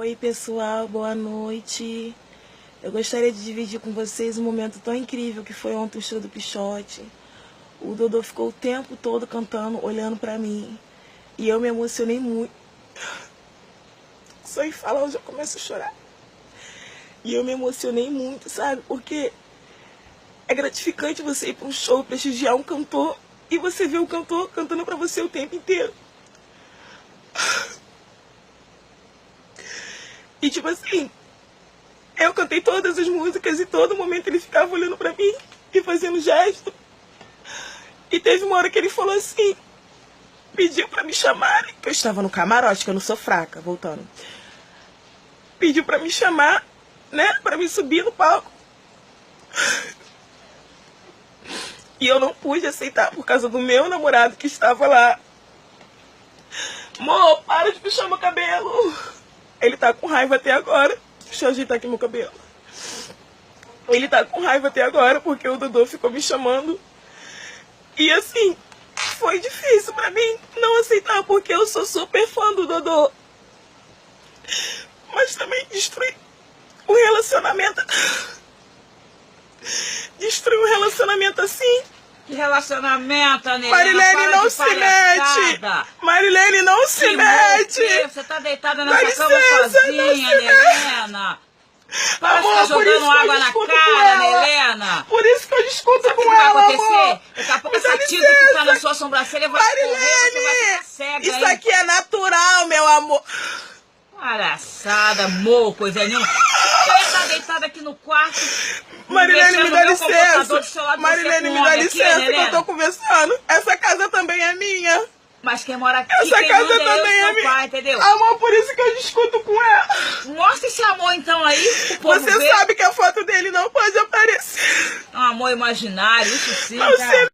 Oi pessoal, boa noite. Eu gostaria de dividir com vocês um momento tão incrível que foi ontem o show do Pixote. O Dodô ficou o tempo todo cantando, olhando pra mim. E eu me emocionei muito. Só em falar eu já começo a chorar. E eu me emocionei muito, sabe? Porque é gratificante você ir pra um show, prestigiar um cantor e você ver o cantor cantando pra você o tempo inteiro. E tipo assim, eu cantei todas as músicas e todo momento ele ficava olhando pra mim e fazendo gesto. E teve uma hora que ele falou assim, pediu pra me chamarem, que eu estava no camarote, que eu não sou fraca, voltando. Pediu pra me chamar, né, pra me subir no palco. E eu não pude aceitar por causa do meu namorado que estava lá. Amor, para de puxar meu cabelo. Ele tá com raiva até agora. Deixa eu ajeitar aqui meu cabelo. Ele tá com raiva até agora porque o Dodô ficou me chamando. E assim, foi difícil pra mim não aceitar porque eu sou super fã do Dodô. Mas também destruir o relacionamento. Destruir um relacionamento assim. Que relacionamento, Anelena? Marilene, não se mete! Marilene, não se mete! Você tá deitada nessa cama sozinha, Anelena? Para de ficar jogando água na cara, Anelena! Por isso que eu discuto com ela, vai acontecer? amor! Daqui a pouco essa tinta que tá na sua sobrancelha vai escorrer, você vai ficar cega, isso aqui é natural, meu amor! Palhaçada, amor, coisa nenhuma. Eu ia estar deitada aqui no quarto. Marilene, me dá licença. Marilene, me dá licença que eu tô conversando. Essa casa também é minha. Mas quem mora aqui, essa quem casa manda também é minha. Pai, entendeu? Amor, por isso que eu discuto com ela. Mostra esse amor então aí, o povo Você vê. sabe que a foto dele não pode aparecer. É um amor imaginário, isso sim, Você